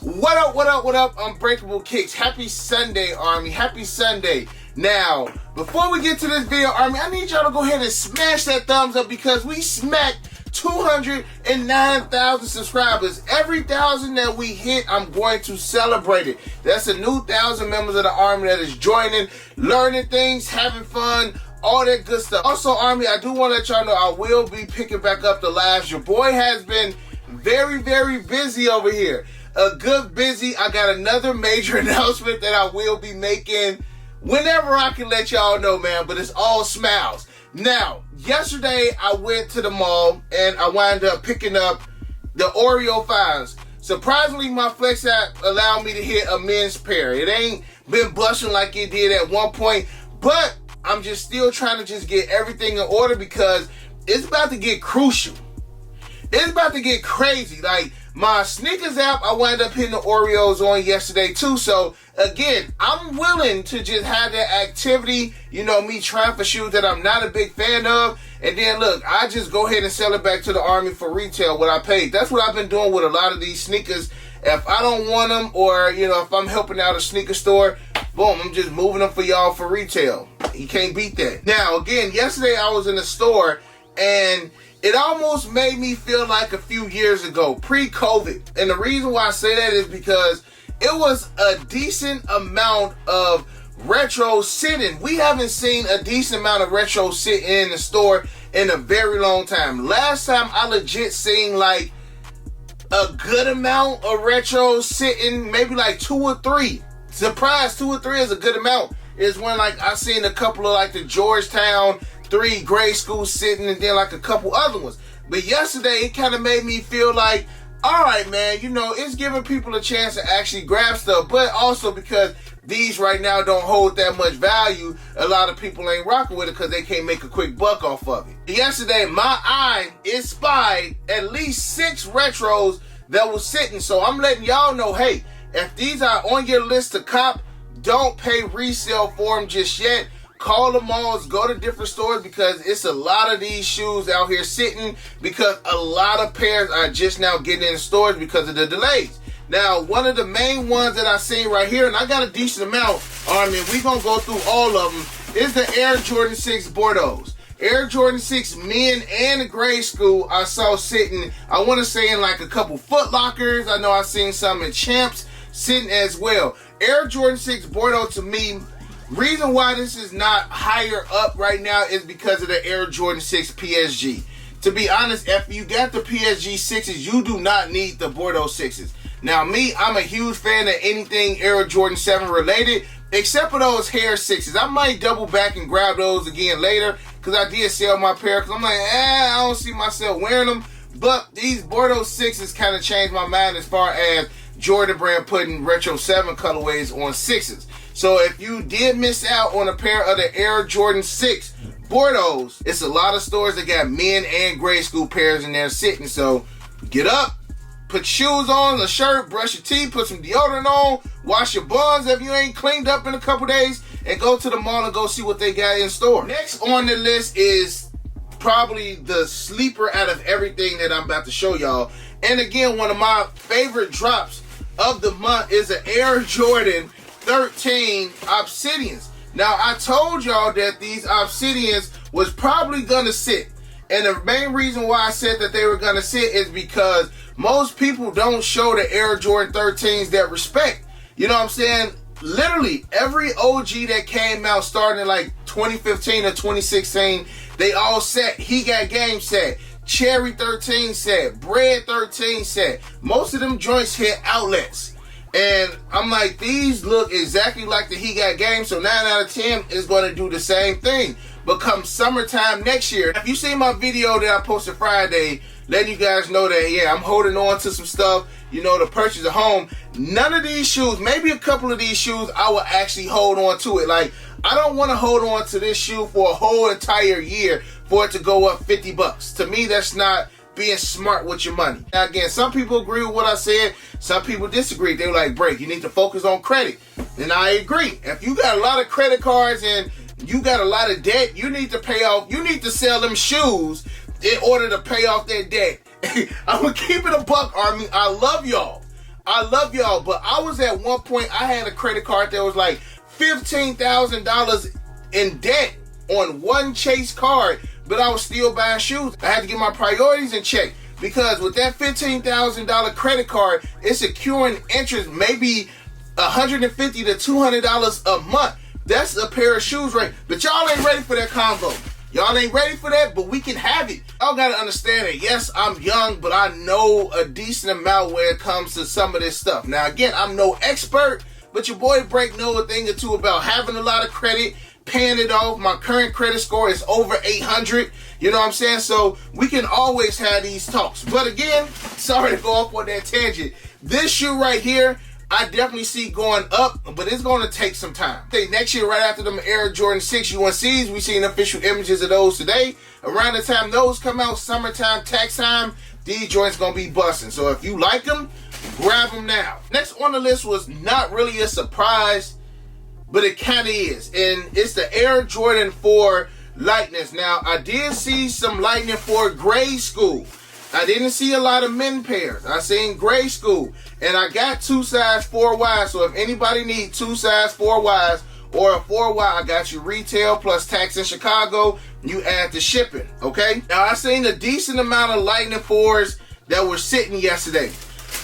What up, what up, what up, Unbreakable Kicks. Happy Sunday, Army. Happy Sunday. Now, before we get to this video, Army, I need y'all to go ahead and smash that thumbs up because we smacked 209,000 subscribers. Every 1,000 that we hit, I'm going to celebrate it. That's a new 1,000 members of the Army that is joining, learning things, having fun, all that good stuff. Also, Army, I do want to let y'all know I will be picking back up the lives. Your boy has been very, very busy over here. A good busy. I got another major announcement that I will be making whenever I can let y'all know, man, but it's all smiles. Now, yesterday I went to the mall and I wound up picking up the Oreo 5s. Surprisingly, my Flex app allowed me to hit a men's pair. It ain't been busting like it did at one point, but I'm just still trying to just get everything in order because it's about to get crucial. It's about to get crazy. Like, my sneakers app, I wound up hitting the Oreos on yesterday too. So, again, I'm willing to just have that activity, you know, me trying for shoes that I'm not a big fan of. And then, look, I just go ahead and sell it back to the Army for retail, what I paid. That's what I've been doing with a lot of these sneakers. If I don't want them or, you know, if I'm helping out a sneaker store, boom, I'm just moving them for y'all for retail. You can't beat that. Now, again, yesterday I was in the store and it almost made me feel like a few years ago, pre-COVID. And the reason why I say that is because it was a decent amount of retro sitting. We haven't seen a decent amount of retro sitting in the store in a very long time. Last time I legit seen like a good amount of retro sitting, maybe like 2 or 3. Surprise, 2 or 3 is a good amount. Is when like I seen a couple of like the Georgetown 3 grade schools sitting and then like a couple other ones. But yesterday it kind of made me feel like, all right, man, you know, it's giving people a chance to actually grab stuff. But also because these right now don't hold that much value, a lot of people ain't rocking with it because they can't make a quick buck off of it. Yesterday, my eye spied at least 6 retros that was sitting. So I'm letting y'all know, hey, if these are on your list to cop, don't pay resale for them just yet. Call the malls, go to different stores because it's a lot of these shoes out here sitting because a lot of pairs are just now getting in stores because of the delays. Now, one of the main ones that I seen right here, and I got a decent amount, Army, we gonna go through all of them, is the Air Jordan 6 Bordeaux. Air Jordan 6 men and grade school I saw sitting, I want to say in like a couple Foot Lockers. I know I seen some in Champs sitting as well. Air Jordan 6 Bordeaux, to me, reason why this is not higher up right now is because of the Air Jordan 6 PSG. To be honest, if you got the PSG 6s, you do not need the Bordeaux 6s. Now me, I'm a huge fan of anything Air Jordan 7 related, except for those hair 6s. I might double back and grab those again later because I did sell my pair because I'm like, I don't see myself wearing them. But these Bordeaux 6s kind of changed my mind as far as Jordan brand putting retro 7 colorways on 6s. So if you did miss out on a pair of the Air Jordan 6 Bordeaux, it's a lot of stores that got men and grade school pairs in there sitting. So get up, put shoes on, a shirt, brush your teeth, put some deodorant on, wash your buns if you ain't cleaned up in a couple days, and go to the mall and go see what they got in store. Next on the list is probably the sleeper out of everything that I'm about to show y'all. And again, one of my favorite drops of the month is an Air Jordan 13 Obsidians. Now, I told y'all that these Obsidians was probably gonna sit. And the main reason why I said that they were gonna sit is because most people don't show the Air Jordan 13s that respect. You know what I'm saying? Literally, every OG that came out starting in like 2015 or 2016, they all set. He Got Game set. Cherry 13 set. Bread 13 set. Most of them joints hit outlets. And I'm like, these look exactly like the He Got Game, so 9 out of 10 is going to do the same thing. But come summertime next year, if you see my video that I posted Friday, letting you guys know that, yeah, I'm holding on to some stuff, you know, to purchase a home. None of these shoes, maybe a couple of these shoes, I will actually hold on to it. Like, I don't want to hold on to this shoe for a whole entire year for it to go up $50. To me, that's not being smart with your money. Now, again, some people agree with what I said. Some people disagree. They were like, Break, you need to focus on credit. And I agree. If you got a lot of credit cards and you got a lot of debt, you need to pay off. You need to sell them shoes in order to pay off that debt. I'm going to keep it a buck, Army. I love y'all. I love y'all, but I was at one point, I had a credit card that was like $15,000 in debt on one Chase card, but I was still buying shoes. I had to get my priorities in check, because with that $15,000 credit card, it's accruing interest maybe $150 to $200 a month. That's a pair of shoes, right? But y'all ain't ready for that combo. Y'all ain't ready for that, but we can have it. Y'all gotta understand that, yes, I'm young, but I know a decent amount when it comes to some of this stuff. Now, again, I'm no expert, but your boy Break know a thing or two about having a lot of credit, paying it off. My current credit score is over 800. You know what I'm saying? So we can always have these talks. But again, sorry to go off on that tangent. This shoe right here, I definitely see going up, but it's going to take some time. Okay, next year, right after them Air Jordan 6 UNCs, we seen official images of those today. Around the time those come out, summertime, tax time, these joints going to be busting. So if you like them, grab them now. Next on the list was not really a surprise, but it kind of is. And it's the Air Jordan 4 Lightness. Now, I did see some Lightning 4 grade school. I didn't see a lot of men pairs. I seen grade school. And I got 2 size 4Ys. So if anybody needs 2 size 4Ys or a 4Y, I got you retail plus tax in Chicago. You add the shipping, okay? Now, I seen a decent amount of Lightning 4s that were sitting yesterday.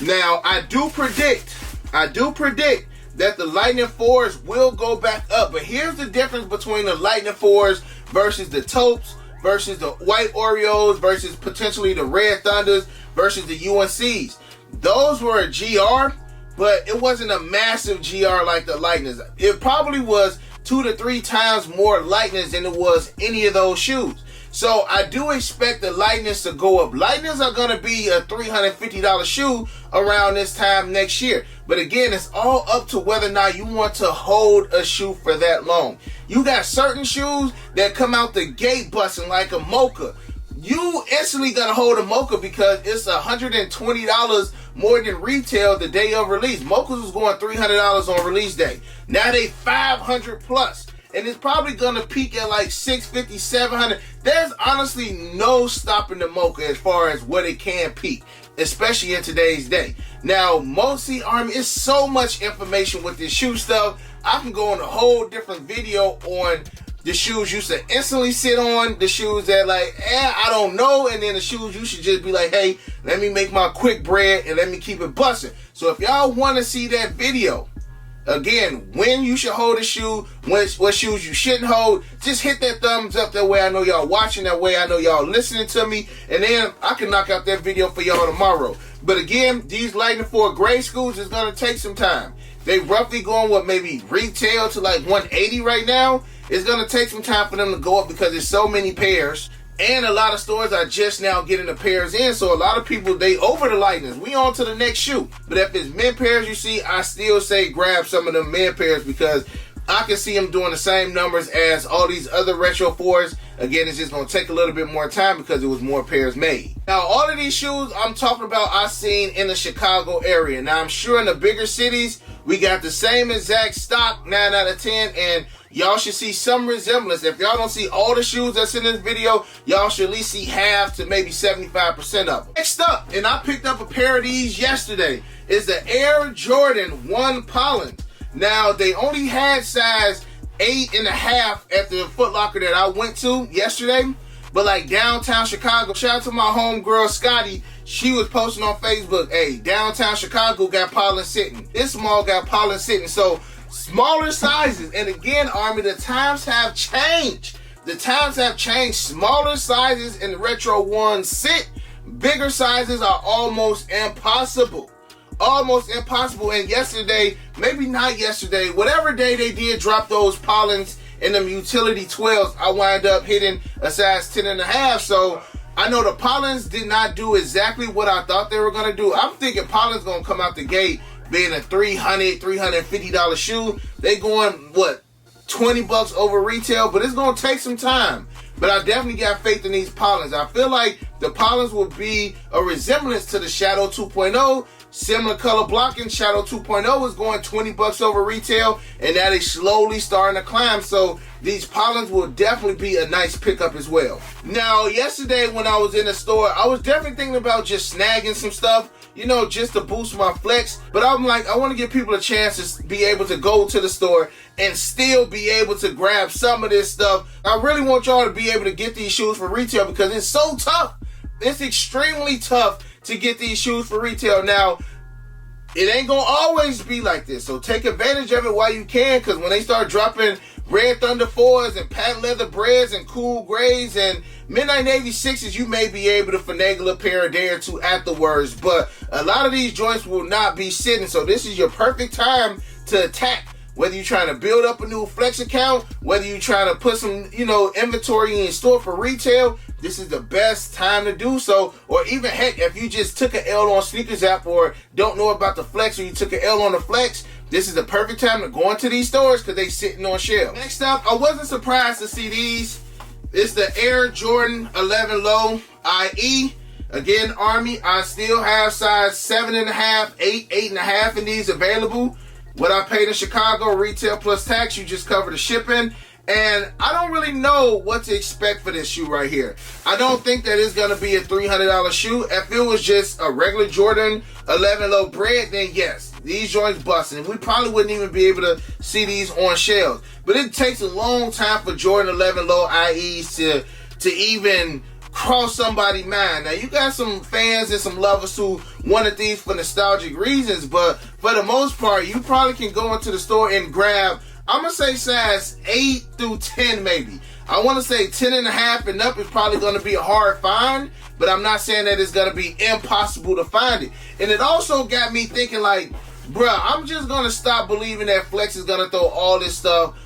Now, I do predict that the Lightning 4s will go back up. But here's the difference between the Lightning 4s versus the taupes, versus the white Oreos, versus potentially the red Thunders, versus the UNCs. Those were a GR, but it wasn't a massive GR like the Lightness. It probably was 2 to 3 times more Lightness than it was any of those shoes. So I do expect the Lightness to go up. Lightness are going to be a $350 shoe around this time next year. But again, it's all up to whether or not you want to hold a shoe for that long. You got certain shoes that come out the gate busting like a Mocha. You instantly got to hold a Mocha because it's $120 more than retail the day of release. Mochas was going $300 on release day. Now they $500 plus. And it's probably going to peak at like $650, $700. There's honestly no stopping the Mocha as far as what it can peak, especially in today's day. Now, Mosi Army, is so much information with this shoe stuff. I can go on a whole different video on the shoes you should instantly sit on, the shoes that like, I don't know, and then the shoes you should just be like, hey, let me make my quick bread and let me keep it busting. So if y'all want to see that video, again, when you should hold a shoe, what shoes you shouldn't hold, just hit that thumbs up. That way I know y'all watching, that way I know y'all listening to me, and then I can knock out that video for y'all tomorrow. But again, these Lightning 4 grade schools is going to take some time. They roughly going what, maybe retail to like 180 right now. It's going to take some time for them to go up because there's so many pairs. And a lot of stores are just now getting the pairs in. So a lot of people, they over the Lightness. We on to the next shoe. But if it's men pairs you see, I still say grab some of them men pairs because I can see them doing the same numbers as all these other retro 4s. Again, it's just going to take a little bit more time because it was more pairs made. Now, all of these shoes I'm talking about, I seen in the Chicago area. Now, I'm sure in the bigger cities, we got the same exact stock, 9 out of 10, and y'all should see some resemblance. If y'all don't see all the shoes that's in this video, y'all should at least see half to maybe 75% of them. Next up, and I picked up a pair of these yesterday, is the Air Jordan 1 Pollen. Now, they only had size 8.5 at the Foot Locker that I went to yesterday, but like downtown Chicago, shout out to my homegirl Scotty, she was posting on Facebook, hey, downtown Chicago got Pollen sitting. This mall got Pollen sitting, so smaller sizes. And again, Army, the times have changed. The times have changed. Smaller sizes in the retro ones sit. Bigger sizes are almost impossible. Almost impossible. And yesterday, maybe not yesterday, whatever day they did drop those Pollens in them utility 12s, I wind up hitting a size 10.5. So I know the Pollens did not do exactly what I thought they were going to do. I'm thinking Pollen's going to come out the gate being a $300, $350 shoe. They going, what, $20 over retail, but it's going to take some time. But I definitely got faith in these Pollens. I feel like the Pollens will be a resemblance to the Shadow 2.0. Similar color blocking. Shadow 2.0 is going $20 over retail, and that is slowly starting to climb. So these Pollens will definitely be a nice pickup as well. Now, yesterday when I was in the store, I was definitely thinking about just snagging some stuff you know, just to boost my flex. But I'm like, I want to give people a chance to be able to go to the store and still be able to grab some of this stuff. I really want y'all to be able to get these shoes for retail because it's so tough. It's extremely tough to get these shoes for retail. Now, it ain't gonna always be like this, so take advantage of it while you can, because when they start dropping Red Thunder 4s and patent leather breads and cool grays and Midnight Navy 6s, you may be able to finagle a pair a day or two afterwards, but a lot of these joints will not be sitting, so this is your perfect time to attack. Whether you're trying to build up a new flex account, whether you're trying to put some, you know, inventory in store for retail, this is the best time to do so. Or even, heck, if you just took an L on Sneakers app or don't know about the flex, or you took an L on the flex, this is the perfect time to go into these stores because they sitting on shelves. Next up, I wasn't surprised to see these. It's the Air Jordan 11 Low IE. Again, Army, I still have size 7.5, 8, 8.5 in these available. What I paid in Chicago, retail plus tax, you just cover the shipping. And I don't really know what to expect for this shoe right here. I don't think that it's going to be a $300 shoe. If it was just a regular Jordan 11 Low bread, then yes, these joints busting. We probably wouldn't even be able to see these on shelves. But it takes a long time for Jordan 11 Low IEs to even cross somebody's mind. Now, you got some fans and some lovers who wanted these for nostalgic reasons, but for the most part, you probably can go into the store and grab, I'm going to say size 8 through 10 maybe. I want to say 10.5 and up is probably going to be a hard find, but I'm not saying that it's going to be impossible to find it. And it also got me thinking like, bruh, I'm just going to stop believing that Flex is going to throw all this stuff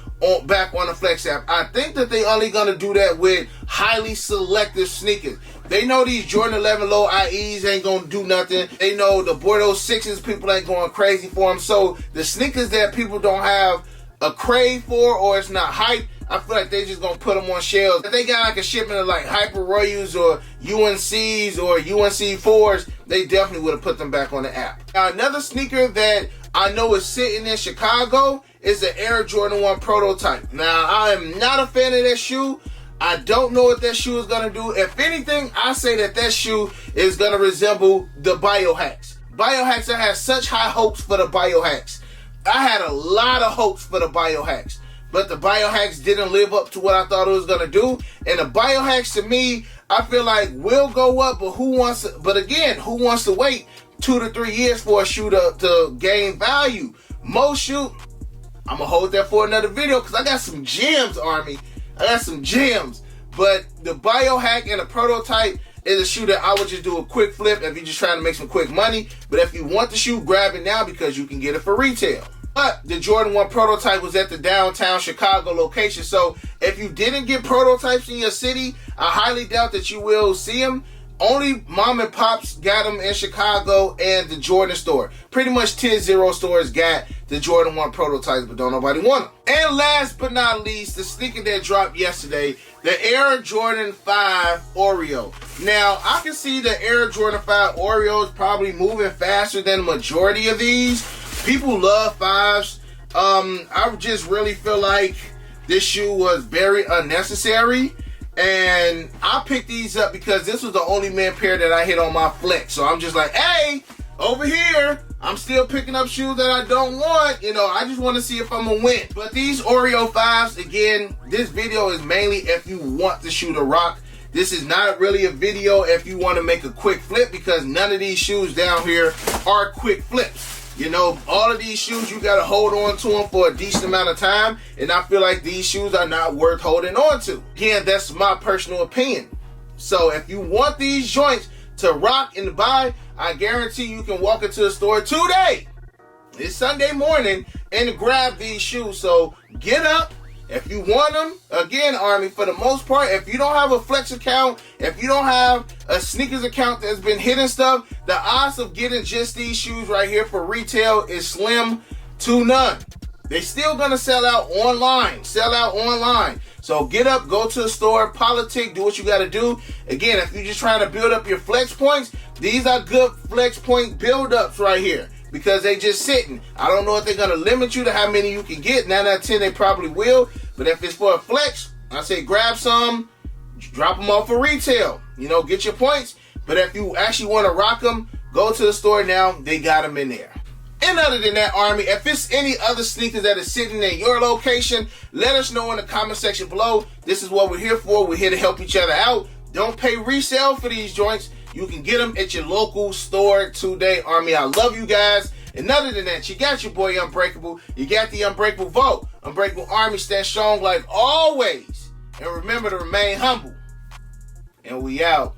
back on the Flex app. I think that they only gonna do that with highly selective sneakers. They know these Jordan 11 Low IEs ain't gonna do nothing. They know the Bordeaux 6s, people ain't going crazy for them. So the sneakers that people don't have a crave for or it's not hype, I feel like they just gonna put them on shelves. If they got like a shipment of like Hyper Royals or UNCs or UNC 4s, they definitely would have put them back on the app. Now, another sneaker that I know is sitting in Chicago is the Air Jordan 1 prototype. Now, I am not a fan of that shoe. I don't know what that shoe is going to do. If anything, I say that that shoe is going to resemble the Biohacks. Biohacks, I had such high hopes for the Biohacks. I had a lot of hopes for the Biohacks, but the Biohacks didn't live up to what I thought it was going to do. And the Biohacks, to me, I feel like will go up, but who wants to wait 2 to 3 years for a shoe to gain value? Most shoe, I'm going to hold that for another video because I got some gems, Army. I got some gems. But the Biohack and the prototype is a shoe that I would just do a quick flip if you're just trying to make some quick money. But if you want the shoe, grab it now because you can get it for retail. But the Jordan 1 prototype was at the downtown Chicago location. So if you didn't get prototypes in your city, I highly doubt that you will see them. Only mom and pops got them in Chicago and the Jordan store. Pretty much Tier 0 stores got the Jordan 1 prototypes, but don't nobody want them. And last but not least, the sneaker that dropped yesterday, the Air Jordan 5 Oreo. Now, I can see the Air Jordan 5 Oreos probably moving faster than the majority of these. People love 5s. I just really feel like this shoe was very unnecessary. And I picked these up because this was the only man pair that I hit on my flex. So I'm just like, hey, over here, I'm still picking up shoes that I don't want. You know, I just want to see if I'm going to win. But these Oreo 5s, again, this video is mainly if you want the shoe to rock. This is not really a video if you want to make a quick flip because none of these shoes down here are quick flips. You know, all of these shoes, you got to hold on to them for a decent amount of time. And I feel like these shoes are not worth holding on to. Again, that's my personal opinion. So if you want these joints to rock and buy, I guarantee you can walk into the store today. It's Sunday morning and grab these shoes. So get up. If you want them, again, Army, for the most part, if you don't have a flex account, if you don't have a sneakers account that's been hitting stuff, the odds of getting just these shoes right here for retail is slim to none. They still gonna sell out online. So get up, go to the store, politic, do what you gotta do. Again, if you're just trying to build up your flex points, these are good flex point build-ups right here. Because they just sitting. I don't know if they're going to limit you to how many you can get. 9 out of 10 they probably will. But if it's for a flex, I say grab some, drop them off for retail. You know, get your points. But if you actually want to rock them Go to the store now. They got them in there. And other than that, Army, if it's any other sneakers that are sitting in your location, let us know in the comment section below. This is what we're here for. We're here to help each other out. Don't pay resale for these joints. You can get them at your local store today, Army. I love you guys. And other than that, you got your boy Unbreakable. You got the Unbreakable Vote. Unbreakable Army, stand strong like always. And remember to remain humble. And we out.